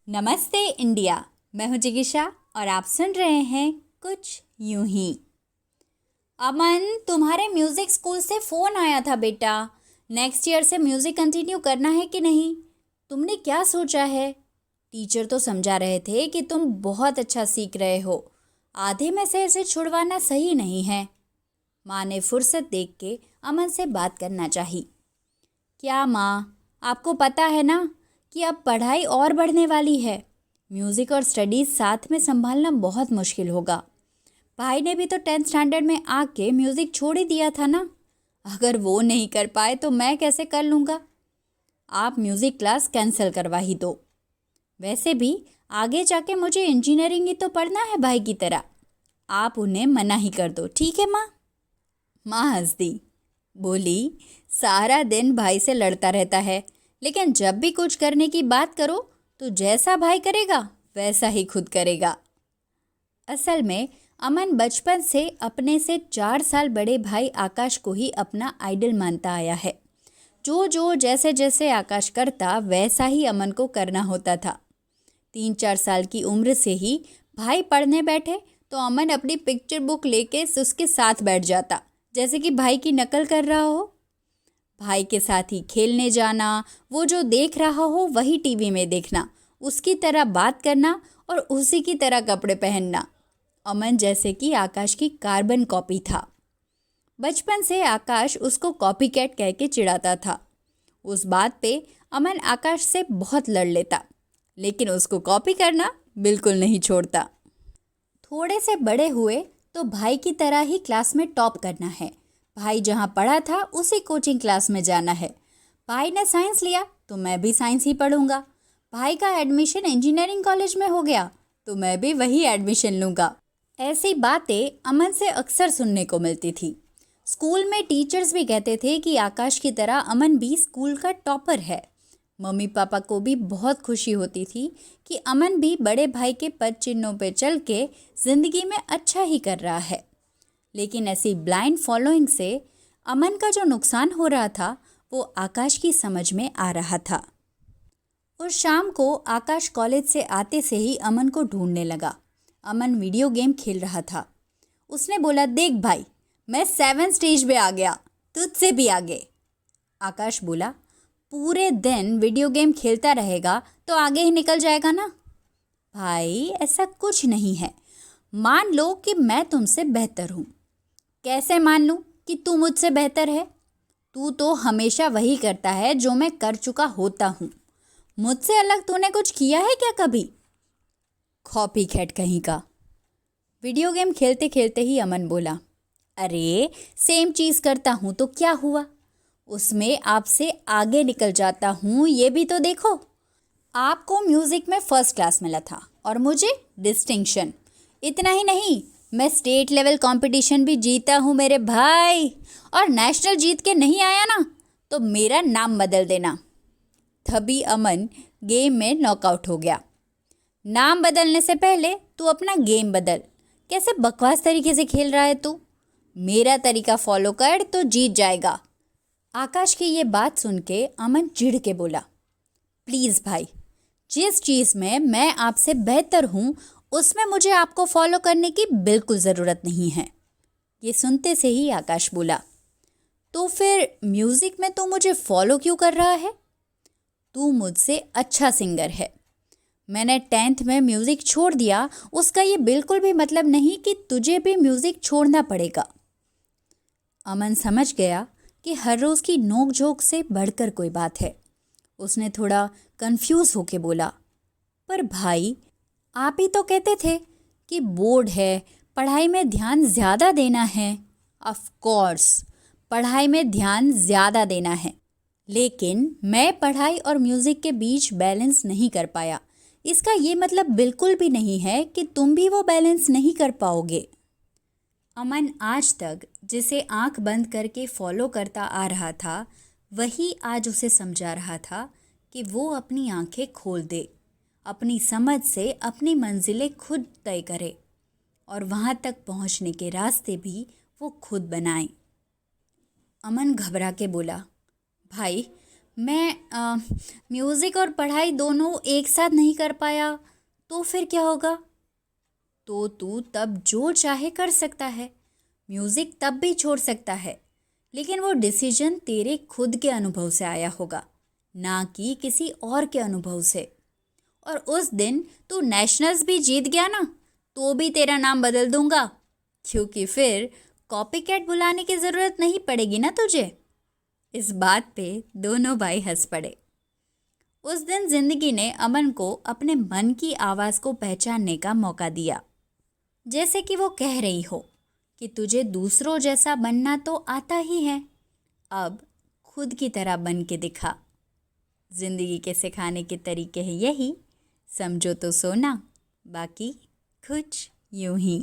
नमस्ते इंडिया। मैं हूं जिगिशा और आप सुन रहे हैं कुछ यूं ही। अमन, तुम्हारे म्यूजिक स्कूल से फ़ोन आया था बेटा। नेक्स्ट ईयर से म्यूजिक कंटिन्यू करना है कि नहीं? तुमने क्या सोचा है? टीचर तो समझा रहे थे कि तुम बहुत अच्छा सीख रहे हो। आधे में से इसे छुड़वाना सही नहीं है। माँ ने फुर्सत देख के अमन से बात करना चाही। क्या माँ, आपको पता है ना कि अब पढ़ाई और बढ़ने वाली है। म्यूज़िक और स्टडीज़ साथ में संभालना बहुत मुश्किल होगा। भाई ने भी तो 10th स्टैंडर्ड में आके म्यूज़िक छोड़ ही दिया था ना। अगर वो नहीं कर पाए तो मैं कैसे कर लूँगा? आप म्यूज़िक क्लास कैंसिल करवा ही दो। वैसे भी आगे जाके मुझे इंजीनियरिंग ही तो पढ़ना है भाई की तरह। आप उन्हें मना ही कर दो, ठीक है माँ? माँ हंस दी, बोली, सारा दिन भाई से लड़ता रहता है, लेकिन जब भी कुछ करने की बात करो तो जैसा भाई करेगा वैसा ही खुद करेगा। असल में अमन बचपन से अपने से 4 साल बड़े भाई आकाश को ही अपना आइडल मानता आया है। जो जो जैसे जैसे आकाश करता वैसा ही अमन को करना होता था। 3-4 साल की उम्र से ही भाई पढ़ने बैठे तो अमन अपनी पिक्चर बुक लेके उसके साथ बैठ जाता, जैसे कि भाई की नकल कर रहा हो। भाई के साथ ही खेलने जाना, वो जो देख रहा हो वही टीवी में देखना, उसकी तरह बात करना और उसी की तरह कपड़े पहनना। अमन जैसे कि आकाश की कार्बन कॉपी था। बचपन से आकाश उसको कॉपी कैट कह के चिढ़ाता था। उस बात पे अमन आकाश से बहुत लड़ लेता, लेकिन उसको कॉपी करना बिल्कुल नहीं छोड़ता। थोड़े से बड़े हुए तो भाई की तरह ही क्लास में टॉप करना है। भाई जहाँ पढ़ा था उसी कोचिंग क्लास में जाना है। भाई ने साइंस लिया तो मैं भी साइंस ही पढ़ूंगा। भाई का एडमिशन इंजीनियरिंग कॉलेज में हो गया तो मैं भी वही एडमिशन लूँगा। ऐसी बातें अमन से अक्सर सुनने को मिलती थी। स्कूल में टीचर्स भी कहते थे कि आकाश की तरह अमन भी स्कूल का टॉपर है। मम्मी पापा को भी बहुत खुशी होती थी कि अमन भी बड़े भाई के पद चिन्हों पे चल के ज़िंदगी में अच्छा ही कर रहा है। लेकिन ऐसी ब्लाइंड फॉलोइंग से अमन का जो नुकसान हो रहा था वो आकाश की समझ में आ रहा था। उस शाम को आकाश कॉलेज से आते से ही अमन को ढूंढने लगा। अमन वीडियो गेम खेल रहा था। उसने बोला, देख भाई, मैं 7th स्टेज पे आ गया, तुझसे भी आगे। आकाश बोला, पूरे दिन वीडियो गेम खेलता रहेगा तो आगे ही निकल जाएगा ना। भाई, ऐसा कुछ नहीं है। मान लो कि मैं तुमसे बेहतर हूँ। कैसे मान लूँ कि तू मुझसे बेहतर है? तू तो हमेशा वही करता है जो मैं कर चुका होता हूँ। मुझसे अलग तूने कुछ किया है क्या कभी? कॉपी कैट कहीं का। वीडियो गेम खेलते खेलते ही अमन बोला, अरे सेम चीज़ करता हूँ तो क्या हुआ? उसमें आपसे आगे निकल जाता हूँ, ये भी तो देखो। आपको म्यूज़िक में फर्स्ट क्लास मिला था और मुझे डिस्टिंक्शन। इतना ही नहीं, मैं स्टेट लेवल कंपटीशन भी जीता हूँ मेरे भाई। और नेशनल जीत के नहीं आया ना तो मेरा नाम बदल देना। तभी अमन गेम में नॉकआउट हो गया। नाम बदलने से पहले तू अपना गेम बदल। कैसे बकवास तरीके से खेल रहा है तू? मेरा तरीका फॉलो कर तो जीत जाएगा। आकाश की ये बात सुन के अमन चिढ़ के बोला, प्लीज़ भाई, जिस चीज़ में मैं आपसे बेहतर हूँ उसमें मुझे आपको फॉलो करने की बिल्कुल ज़रूरत नहीं है। ये सुनते से ही आकाश बोला, तो फिर म्यूज़िक में तू मुझे फॉलो क्यों कर रहा है? तू मुझसे अच्छा सिंगर है। मैंने 10th में म्यूज़िक छोड़ दिया, उसका ये बिल्कुल भी मतलब नहीं कि तुझे भी म्यूज़िक छोड़ना पड़ेगा। अमन समझ गया कि हर रोज़ की नोक झोंक से बढ़कर कोई बात है। उसने थोड़ा कंफ्यूज होके बोला, पर भाई, आप ही तो कहते थे कि बोर्ड है, पढ़ाई में ध्यान ज़्यादा देना है। ऑफ कोर्स, पढ़ाई में ध्यान ज़्यादा देना है, लेकिन मैं पढ़ाई और म्यूज़िक के बीच बैलेंस नहीं कर पाया। इसका ये मतलब बिल्कुल भी नहीं है कि तुम भी वो बैलेंस नहीं कर पाओगे। अमन आज तक जिसे आंख बंद करके फॉलो करता आ रहा था, वही आज उसे समझा रहा था कि वो अपनी आंखें खोल दे, अपनी समझ से अपनी मंजिलें खुद तय करे और वहाँ तक पहुँचने के रास्ते भी वो खुद बनाए। अमन घबरा के बोला, भाई, मैं म्यूज़िक और पढ़ाई दोनों एक साथ नहीं कर पाया तो फिर क्या होगा? तो तू तब जो चाहे कर सकता है, म्यूज़िक तब भी छोड़ सकता है, लेकिन वो डिसीजन तेरे खुद के अनुभव से आया होगा, ना कि किसी और के अनुभव से। और उस दिन तू नेशनल्स भी जीत गया ना, तो भी तेरा नाम बदल दूंगा, क्योंकि फिर कॉपीकैट बुलाने की ज़रूरत नहीं पड़ेगी ना तुझे। इस बात पे दोनों भाई हंस पड़े। उस दिन जिंदगी ने अमन को अपने मन की आवाज़ को पहचानने का मौका दिया। जैसे कि वो कह रही हो कि तुझे दूसरों जैसा बनना तो आता ही है, अब खुद की तरह बन के दिखा। जिंदगी के सिखाने के तरीके हैं यही, समझो तो सोना, बाकी कुछ यूं ही।